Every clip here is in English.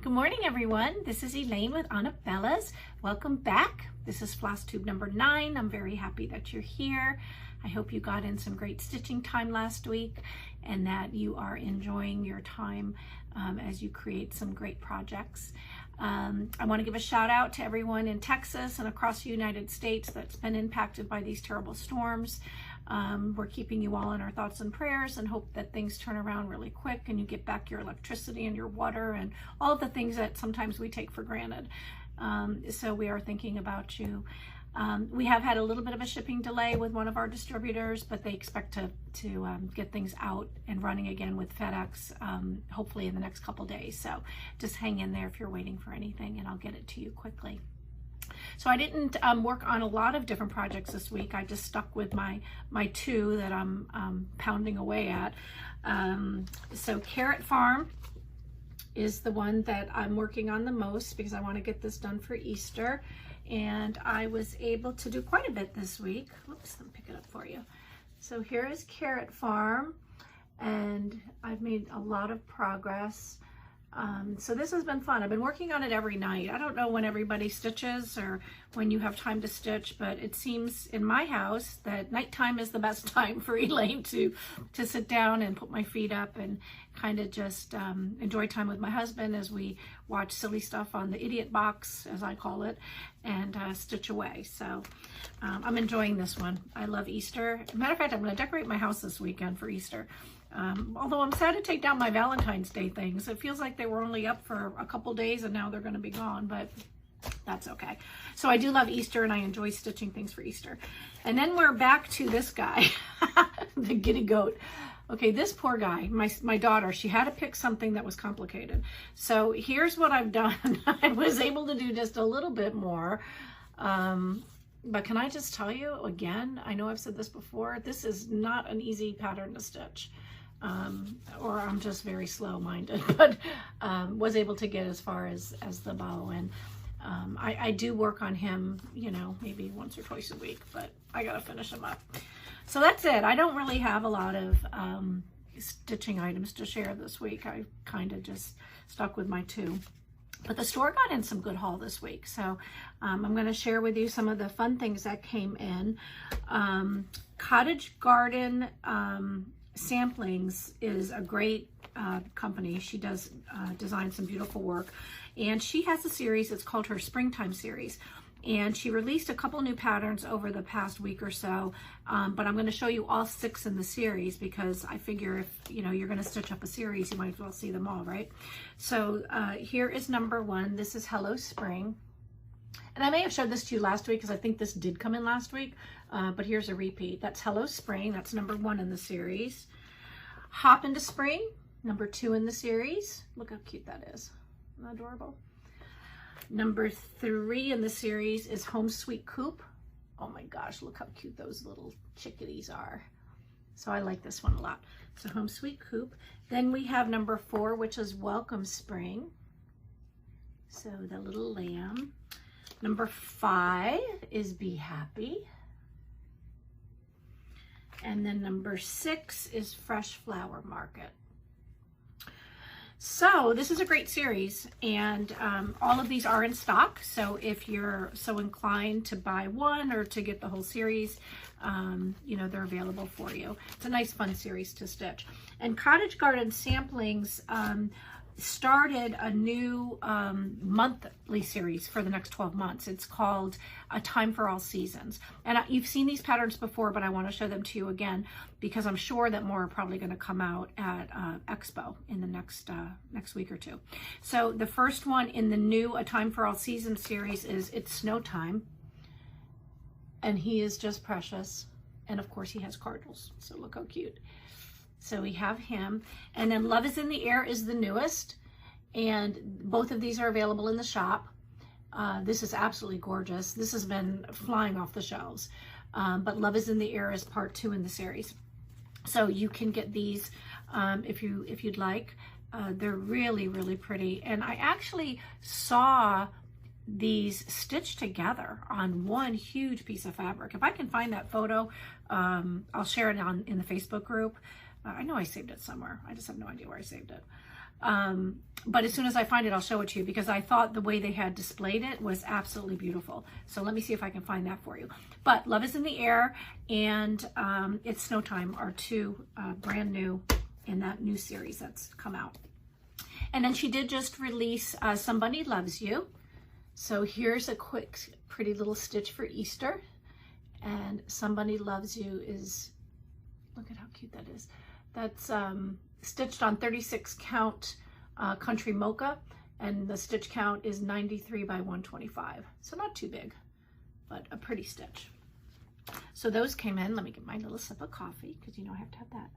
Good morning, everyone. This is Elaine with Anabellas. Welcome back. This is Flosstube number 9. I'm very happy that you're here. I hope you got in some great stitching time last week and that you are enjoying your time as you create some great projects. I want to give a shout out to everyone in Texas and across the United States that's been impacted by these terrible storms. We're keeping you all in our thoughts and prayers and hope that things turn around really quick and you get back your electricity and your water and all of the things that sometimes we take for granted. So we are thinking about you. We have had a little bit of a shipping delay with one of our distributors, but they expect to get things out and running again with FedEx, hopefully in the next couple days. So just hang in there if you're waiting for anything and I'll get it to you quickly. So I didn't work on a lot of different projects this week. I just stuck with my two that I'm pounding away at. So Carrot Farm is the one that I'm working on the most because I want to get this done for Easter. And I was able to do quite a bit this week. Whoops, let me pick it up for you. So here is Carrot Farm, and I've made a lot of progress. So this has been fun. I've been working on it every night. I don't know when everybody stitches or when you have time to stitch, but it seems in my house that nighttime is the best time for Elaine to sit down and put my feet up and kind of just enjoy time with my husband as we watch silly stuff on the idiot box, as I call it, and stitch away. So I'm enjoying this one. I love Easter. Matter of fact, I'm going to decorate my house this weekend for Easter. Although I'm sad to take down my Valentine's Day things. It feels like they were only up for a couple days and now they're going to be gone, but that's okay. So I do love Easter and I enjoy stitching things for Easter. And then we're back to this guy, the giddy goat. Okay, this poor guy, my daughter, she had to pick something that was complicated. So here's what I've done. I was able to do just a little bit more. But can I just tell you again, I know I've said this before, this is not an easy pattern to stitch. Or I'm just very slow-minded, but was able to get as far as the bow. And I do work on him, you know, maybe once or twice a week, but I gotta finish him up. So that's it. I don't really have a lot of stitching items to share this week. I kind of just stuck with my two. But the store got in some good haul this week. So I'm going to share with you some of the fun things that came in. Cottage Garden Samplings is a great company. She does design some beautiful work. And she has a series, it's called her Springtime series. And she released a couple new patterns over the past week or so, but I'm going to show you all 6 in the series because I figure if you know you're going to stitch up a series, you might as well see them all, right? So here is number 1. This is Hello Spring, and I may have showed this to you last week because I think this did come in last week, but here's a repeat. That's Hello Spring. That's number 1 in the series. Hop into Spring, number 2 in the series. Look how cute that is. Isn't that adorable? Number 3 in the series is Home Sweet Coop. Oh my gosh, look how cute those little chickadees are. So I like this one a lot. So Home Sweet Coop. Then we have number 4, which is Welcome Spring. So the little lamb. Number 5 is Be Happy. And then number 6 is Fresh Flower Market. So this is a great series, and all of these are in stock. So if you're so inclined to buy one or to get the whole series, you know, they're available for you. It's a nice, fun series to stitch. And Cottage Garden Samplings started a new monthly series for the next 12 months. It's called A Time for All Seasons. And you've seen these patterns before, but I want to show them to you again because I'm sure that more are probably going to come out at Expo in the next week or two. So the first one in the new A Time for All Seasons series is It's Snow Time. And he is just precious. And of course he has cardinals. So look how cute. So we have him, and then Love is in the Air is the newest, and both of these are available in the shop. This is absolutely gorgeous. This has been flying off the shelves, but Love is in the Air is part 2 in the series. So you can get these if you'd like. They're really, really pretty, and I actually saw these stitched together on one huge piece of fabric. If I can find that photo, I'll share it in the Facebook group. I know I saved it somewhere. I just have no idea where I saved it. But as soon as I find it, I'll show it to you, because I thought the way they had displayed it was absolutely beautiful. So let me see if I can find that for you. But Love is in the Air and It's Snow Time are two brand new in that new series that's come out. And then she did just release Somebody Loves You. So here's a quick, pretty little stitch for Easter. And Somebody Loves You is, look at how cute that is. That's stitched on 36 count country mocha, and the stitch count is 93 by 125. So not too big, but a pretty stitch. So those came in. Let me get my little sip of coffee, because you know I have to have that.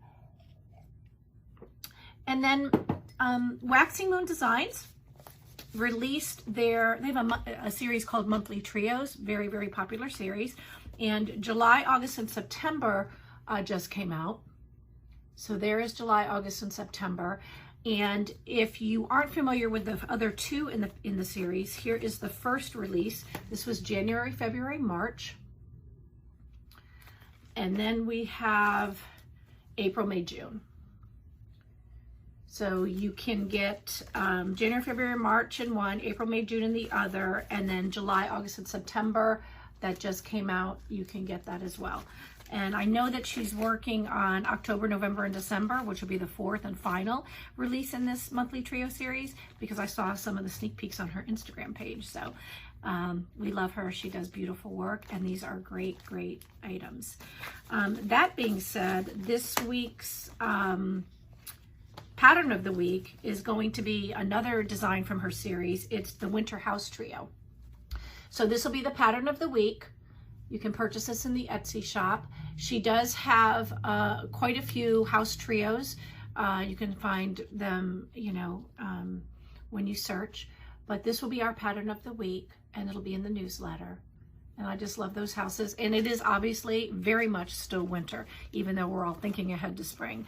And then Waxing Moon Designs released they have a series called Monthly Trios, very, very popular series. And July, August, and September just came out. So there is July, August, and September. And if you aren't familiar with the other two in the series, here is the first release. This was January, February, March. And then we have April, May, June. So you can get January, February, March in one, April, May, June in the other, and then July, August, and September that just came out. You can get that as well. And I know that she's working on October, November, and December, which will be the fourth and final release in this monthly trio series, because I saw some of the sneak peeks on her Instagram page. So we love her. She does beautiful work, and these are great, great items. That being said, this week's pattern of the week is going to be another design from her series. It's the Winter House Trio. So this will be the pattern of the week. You can purchase this in the Etsy shop. She does have quite a few house trios. You can find them, you know, when you search. But this will be our pattern of the week, and it'll be in the newsletter. And I just love those houses. And it is obviously very much still winter, even though we're all thinking ahead to spring.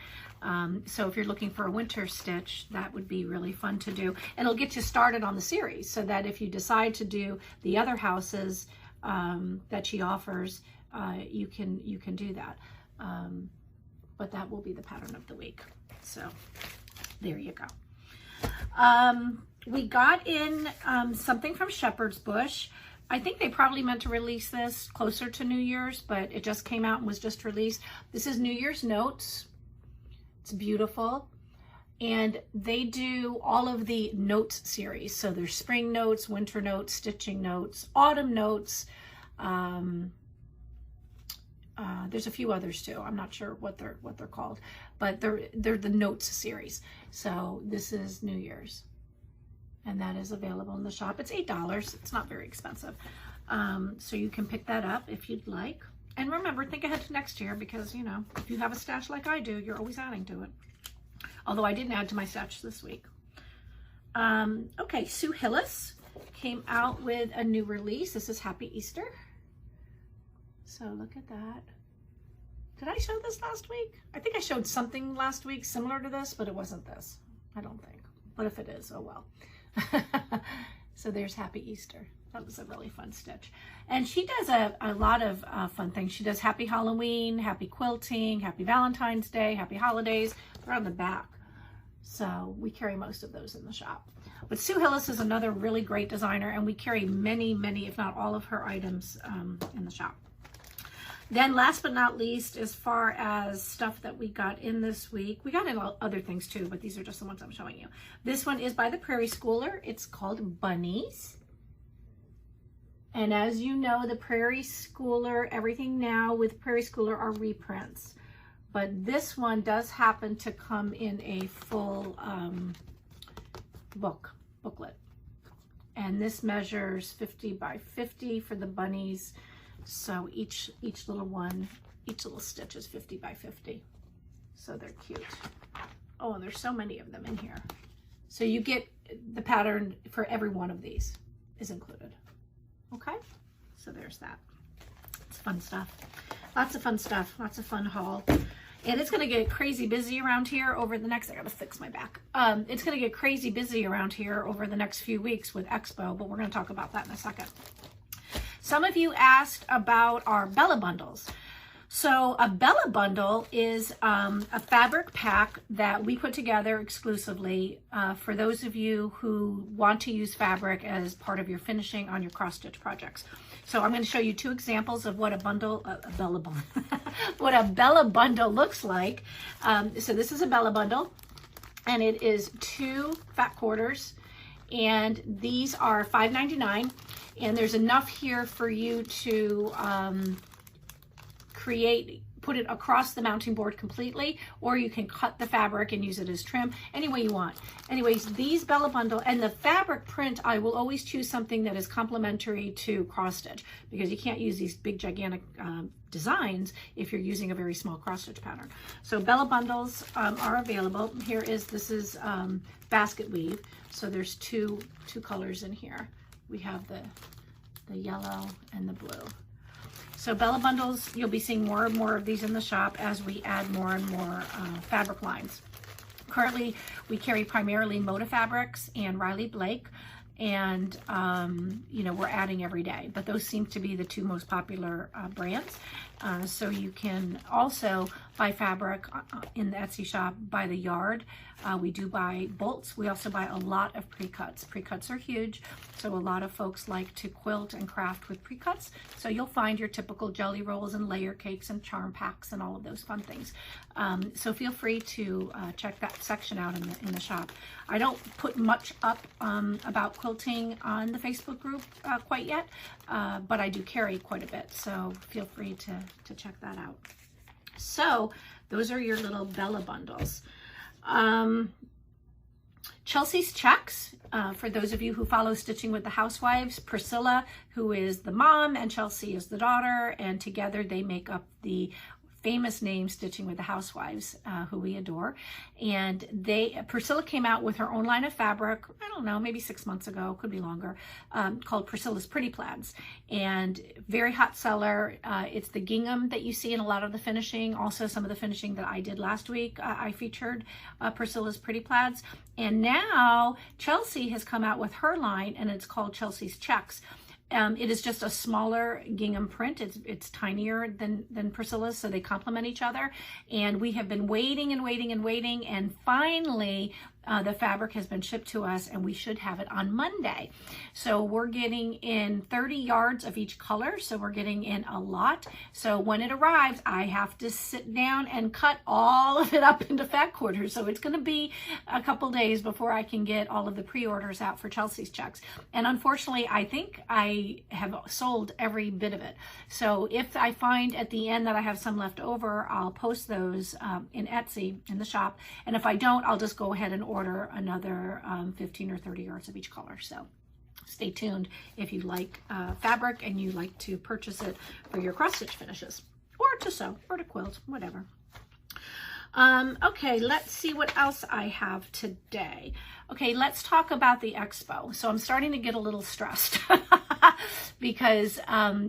So if you're looking for a winter stitch, that would be really fun to do. And it'll get you started on the series, so that if you decide to do the other houses that she offers, you can do that. But that will be the pattern of the week. So there you go. We got in something from Shepherd's Bush. I think they probably meant to release this closer to New Year's, but it just came out and was just released. This is New Year's Notes. It's beautiful. And they do all of the notes series. So there's spring notes, winter notes, stitching notes, autumn notes. There's a few others too. I'm not sure what they're called, but they're the notes series. So this is New Year's, and that is available in the shop. It's $8. It's not very expensive. So you can pick that up if you'd like. And remember, think ahead to next year, because, you know, if you have a stash like I do, you're always adding to it. Although I didn't add to my stash this week. Okay, Sue Hillis came out with a new release. This is Happy Easter. So look at that. Did I show this last week? I think I showed something last week similar to this, but it wasn't this. I don't think. But if it is, oh well. So there's Happy Easter. That was a really fun stitch. And she does a lot of fun things. She does Happy Halloween, Happy Quilting, Happy Valentine's Day, Happy Holidays. They're on the back. So we carry most of those in the shop. But Sue Hillis is another really great designer, and we carry many, many, if not all of her items in the shop. Then last but not least, as far as stuff that we got in this week, we got in other things too, but these are just the ones I'm showing you. This one is by the Prairie Schooler. It's called Bunnies. And as you know, the Prairie Schooler, everything now with Prairie Schooler are reprints. But this one does happen to come in a full booklet. And this measures 50 by 50 for the bunnies. So each little stitch is 50 by 50. So they're cute. Oh, and there's so many of them in here. So you get the pattern for every one of these is included. Okay, so there's that. It's fun stuff. Lots of fun stuff. Lots of fun haul. And it's going to get crazy busy around here over the next, I got to fix my back. It's going to get crazy busy around here over the next few weeks with Expo, but we're going to talk about that in a second. Some of you asked about our Bella bundles. So a BellaBundle is a fabric pack that we put together exclusively for those of you who want to use fabric as part of your finishing on your cross stitch projects. So I'm going to show you two examples of what a BellaBundle looks like. So this is a BellaBundle, and it is 2 fat quarters, and these are $5.99, and there's enough here for you to put it across the mounting board completely, or you can cut the fabric and use it as trim, any way you want. Anyways, these BellaBundle, and the fabric print, I will always choose something that is complementary to cross stitch, because you can't use these big gigantic designs if you're using a very small cross stitch pattern. So BellaBundles are available. This is basket weave. So there's two colors in here. We have the yellow and the blue. So BellaBundles, you'll be seeing more and more of these in the shop as we add more and more fabric lines. Currently, we carry primarily Moda Fabrics and Riley Blake, and we're adding every day, but those seem to be the 2 most popular brands. So you can also buy fabric in the Etsy shop by the yard. We do buy bolts. We also buy a lot of pre-cuts. Pre-cuts are huge, so a lot of folks like to quilt and craft with pre-cuts. So you'll find your typical jelly rolls and layer cakes and charm packs and all of those fun things. So feel free to check that section out in the shop. I don't put much up about quilting on the Facebook group quite yet, but I do carry quite a bit, so feel free to check that out. So those are your little BellaBundles. Chelsea's checks, for those of you who follow Stitching with the Housewives, Priscilla, who is the mom, and Chelsea is the daughter, and together they make up the famous name Stitching with the Housewives, who we adore. And Priscilla came out with her own line of fabric, I don't know, maybe 6 months ago, could be longer, called Priscilla's Pretty Plaids, and very hot seller. It's the gingham that you see in a lot of the finishing. Also some of the finishing that I did last week, I featured Priscilla's Pretty Plaids. And now Chelsea has come out with her line, and it's called Chelsea's Checks. It is just a smaller gingham print. It's tinier than Priscilla's, so they complement each other. And we have been waiting and waiting and waiting, and finally the fabric has been shipped to us, and we should have it on Monday. So we're getting in 30 yards of each color, so we're getting in a lot. So when it arrives, I have to sit down and cut all of it up into fat quarters. So it's going to be a couple days before I can get all of the pre-orders out for Chelsea's checks. And unfortunately, I think I have sold every bit of it. So if I find at the end that I have some left over, I'll post those in Etsy in the shop. And if I don't, I'll just go ahead and order another 15 or 30 yards of each color. So stay tuned if you like fabric and you like to purchase it for your cross stitch finishes, or to sew, or to quilt, whatever. Okay, let's see what else I have today. Okay, let's talk about the expo. So I'm starting to get a little stressed because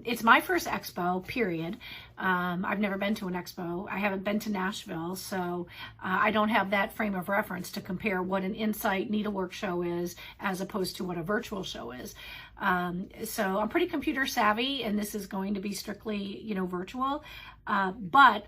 it's my first expo, period. I've never been to an expo. I haven't been to Nashville, so I don't have that frame of reference to compare what an Insight needlework show is as opposed to what a virtual show is. So I'm pretty computer savvy, and this is going to be strictly, virtual. But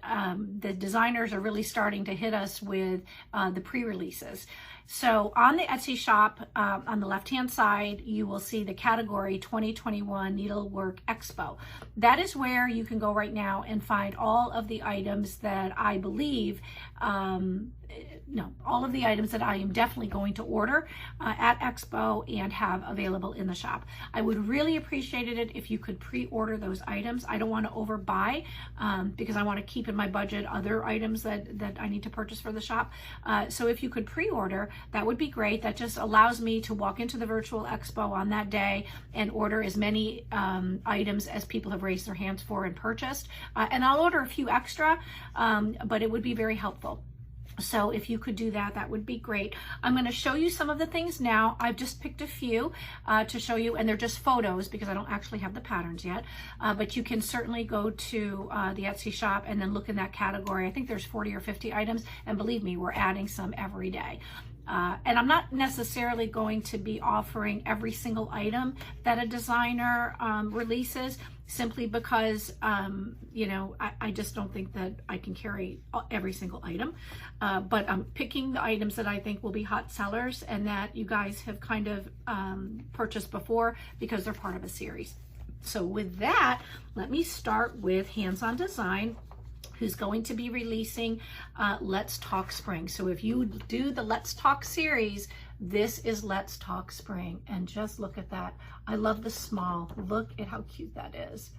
the designers are really starting to hit us with the pre-releases. So on the Etsy shop, on the left-hand side, you will see the category 2021 Needlework Expo. That is where you can go right now and find all of the items that I believe, all of the items that I am definitely going to order at Expo and have available in the shop. I would really appreciate it if you could pre-order those items. I don't want to overbuy because I want to keep in my budget other items that I need to purchase for the shop. So if you could pre-order, that would be great. That just allows me to walk into the virtual expo on that day and order as many items as people have raised their hands for and purchased. And I'll order a few extra, but it would be very helpful. So if you could do that, that would be great. I'm going to show you some of the things now. I've just picked a few to show you, and they're just photos because I don't actually have the patterns yet. But you can certainly go to the Etsy shop and then look in that category. I think there's 40 or 50 items, and believe me, we're adding some every day. And I'm not necessarily going to be offering every single item that a designer releases. simply because, you know, I just don't think that I can carry every single item. But I'm picking the items that I think will be hot sellers and that you guys have kind of purchased before because they're part of a series. So with that, let me start with Hands-On Design, who's going to be releasing Let's Talk Spring. So if you do the Let's Talk series, this is Let's Talk Spring. And just look at that. I love the small. Look at how cute that is.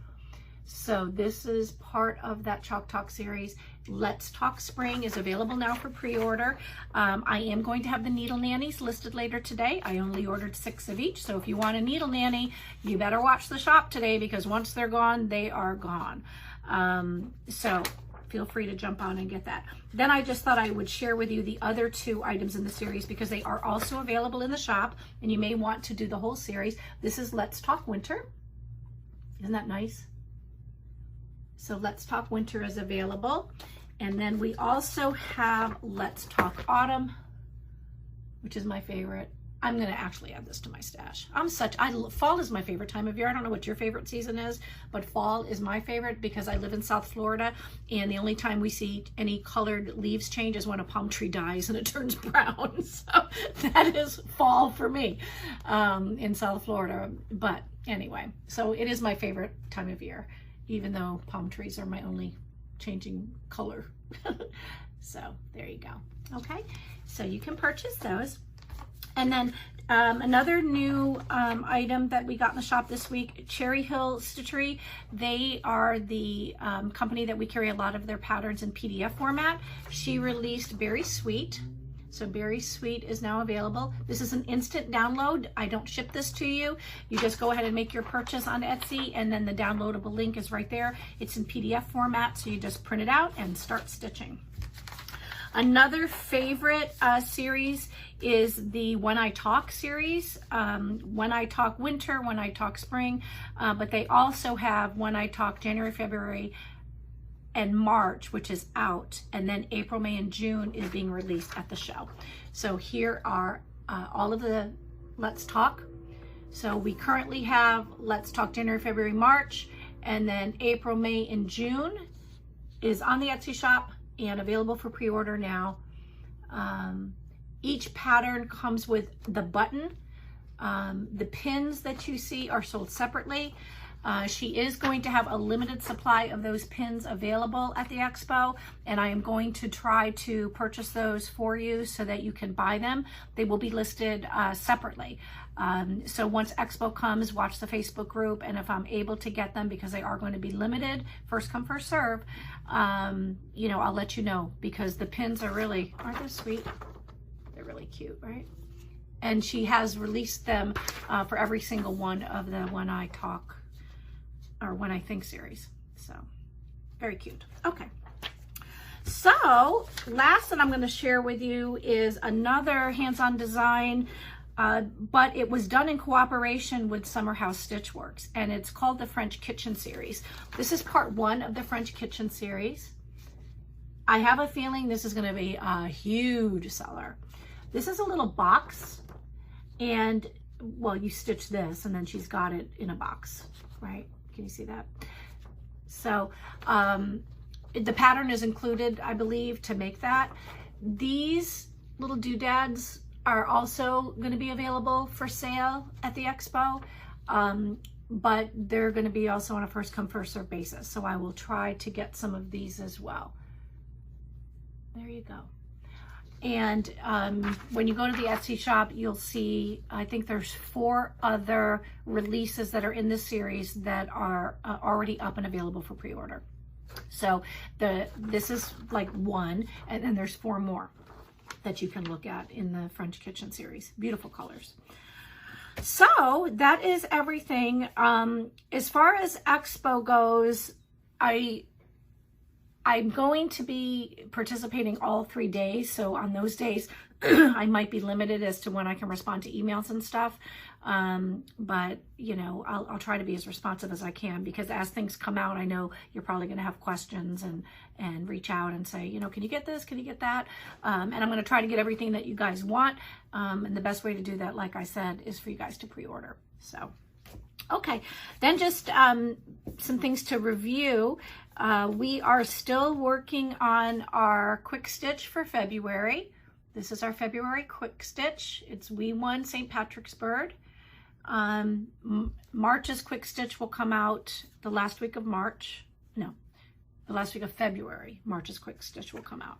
So this is part of that Chalk Talk series. Let's Talk Spring is available now for pre-order. I am going to have the needle nannies listed later today. I only ordered 6 of each. So if you want a needle nanny, you better watch the shop today because once they're gone, they are gone. So feel free to jump on and get that. Then I just thought I would share with you the other 2 items in the series because they are also available in the shop and you may want to do the whole series. This is Let's Talk Winter. Isn't that nice? So Let's Talk Winter is available. And then we also have Let's Talk Autumn, which is my favorite. I'm going to actually add this to my stash. Fall is my favorite time of year. I don't know what your favorite season is, but fall is my favorite because I live in South Florida and the only time we see any colored leaves change is when a palm tree dies and it turns brown. So that is fall for me in South Florida. But anyway, so it is my favorite time of year, even though palm trees are my only changing color. So there you go. Okay, so you can purchase those. And then another new item that we got in the shop this week, Cherry Hill Stitchery. They are the company that we carry a lot of their patterns in PDF format. She released Berry Sweet. So Berry Sweet is now available. This is an instant download. I don't ship this to you. You just go ahead and make your purchase on Etsy and then the downloadable link is right there. It's in PDF format, so you just print it out and start stitching. Another favorite series is the When I Talk series. When I Talk Winter, When I Talk Spring, but they also have When I Talk January, February, and March, which is out, and then April, May, and June is being released at the show. So here are all of the Let's Talk. So we currently have Let's Talk January, February, March, and then April, May, and June is on the Etsy shop and available for pre-order now. Each pattern comes with the button. The pins that you see are sold separately. She is going to have a limited supply of those pins available at the expo, and I am going to try to purchase those for you so that you can buy them. They will be listed separately. So once expo comes, watch the Facebook group, and if I'm able to get them, because they are going to be limited, first come, first serve, you know, I'll let you know, because the pins are really, aren't they sweet? They're really cute, right? And she has released them for every single one of the When I Talk or When I Think series. So very cute. Okay. So last that I'm going to share with you is another hands-on design, but it was done in cooperation with Summer House Stitchworks, and it's called the French Kitchen series. This is part 1 of the French Kitchen series. I have a feeling this is going to be a huge seller. This is a little box, and well, you stitch this and then she's got it in a box, right? Can you see that? So the pattern is included, I believe, to make that. These little doodads are also going to be available for sale at the expo, but they're going to be also on a first come, first serve basis. So I will try to get some of these as well. There you go. And when you go to the Etsy shop, you'll see, I think there's 4 other releases that are in this series that are already up and available for pre-order. So this is like 1, and then there's 4 more that you can look at in the French Kitchen series. Beautiful colors. So that is everything. As far as Expo goes, I'm going to be participating all 3 days. So on those days, I might be limited as to when I can respond to emails and stuff. But, you know, I'll try to be as responsive as I can, because as things come out, I know you're probably going to have questions and reach out and say, you know, can you get this? Can you get that? And I'm going to try to get everything that you guys want. And the best way to do that, like I said, is for you guys to pre-order. So Okay, then just some things to review. We are still working on our QuickStitch for February. This is our February QuickStitch. It's We Won St. Patrick's Bird. March's QuickStitch will come out the last week of March. No, the last week of February. March's QuickStitch will come out.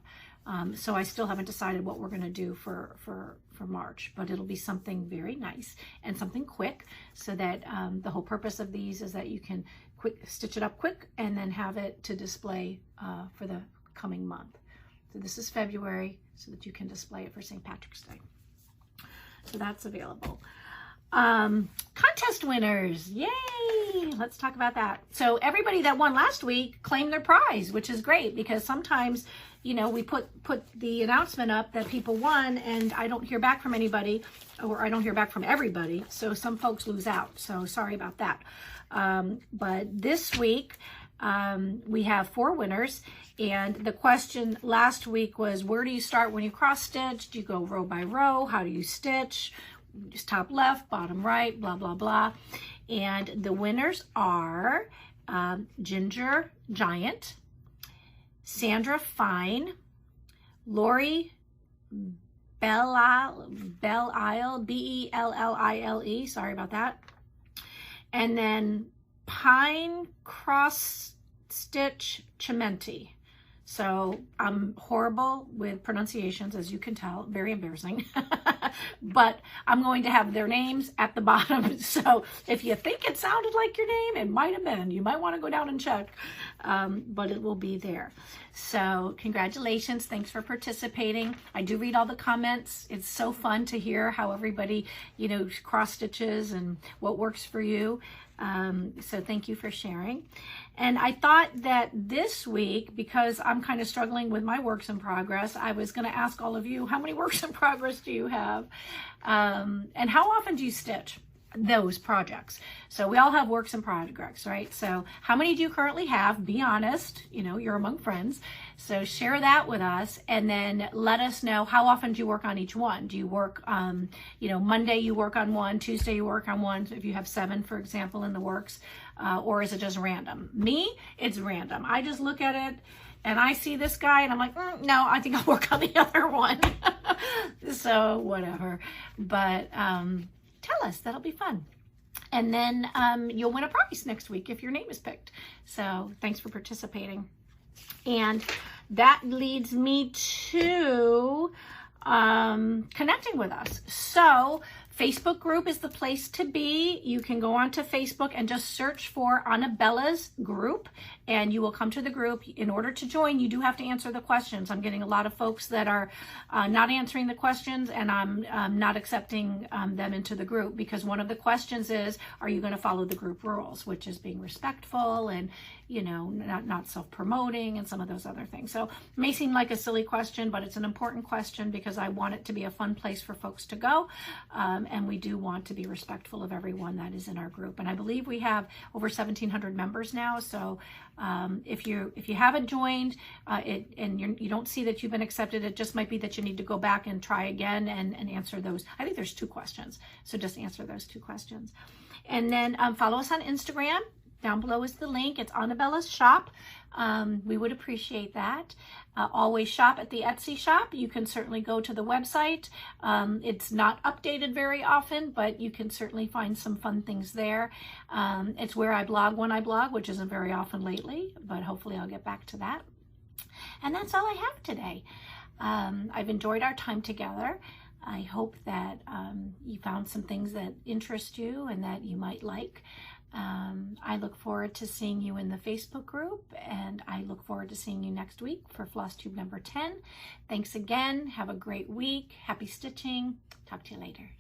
So I still haven't decided what we're going to do for March, but it'll be something very nice and something quick, so that the whole purpose of these is that you can stitch it up quick and then have it to display for the coming month. So this is February, so that you can display it for St. Patrick's Day. So that's available. Contest winners, yay! Let's talk about that. So everybody that won last week claimed their prize, which is great, because sometimes, you know, we put the announcement up that people won and I don't hear back from anybody, or I don't hear back from everybody, so some folks lose out, so sorry about that. But this week we have 4 winners, and the question last week was, where do you start when you cross stitch? Do you go row by row? How do you stitch? Just top left, bottom right, blah, blah, blah. And the winners are Ginger Giant, Sandra Fine, Lori Bellile, Bellile, sorry about that. And then Pinccrossx Chimenti. So I'm horrible with pronunciations, as you can tell, very embarrassing. But I'm going to have their names at the bottom. So if you think it sounded like your name, it might have been. You might want to go down and check, but it will be there. So congratulations. Thanks for participating. I do read all the comments. It's so fun to hear how everybody, you know, cross stitches and what works for you. So thank you for sharing. And I thought that this week, because I'm kind of struggling with my works in progress, I was going to ask all of you, how many works in progress do you have? And how often do you stitch those projects? So we all have works in progress, right? So how many do you currently have? Be honest, you know, you're among friends. So share that with us, and then let us know, how often do you work on each one? Do you work, you know, Monday you work on one, Tuesday you work on one, if you have 7, for example, in the works, or is it just random? Me, it's random. I just look at it and I see this guy and I'm like, no, I think I'll work on the other one. So whatever. But tell us, that'll be fun. And then you'll win a prize next week if your name is picked. So thanks for participating. And that leads me to connecting with us. So Facebook group is the place to be. You can go onto Facebook and just search for Anabella's group, and you will come to the group. In order to join, you do have to answer the questions. I'm getting a lot of folks that are not answering the questions, and I'm not accepting them into the group, because one of the questions is, are you going to follow the group rules, which is being respectful and, you know, not self-promoting and some of those other things. So it may seem like a silly question, but it's an important question, because I want it to be a fun place for folks to go. And we do want to be respectful of everyone that is in our group. And I believe we have over 1,700 members now. So if you haven't joined and you don't see that you've been accepted, it just might be that you need to go back and try again and answer those. I think there's 2 questions. So just answer those 2 questions. And then follow us on Instagram. Down below is the link. It's Anabella's shop. We would appreciate that. Always shop at the Etsy shop. You can certainly go to the website. It's not updated very often, but you can certainly find some fun things there. It's where I blog when I blog, which isn't very often lately, but hopefully I'll get back to that. And that's all I have today. I've enjoyed our time together. I hope that you found some things that interest you and that you might like. I look forward to seeing you in the Facebook group, and I look forward to seeing you next week for Flosstube number 10. Thanks again. Have a great week. Happy stitching. Talk to you later.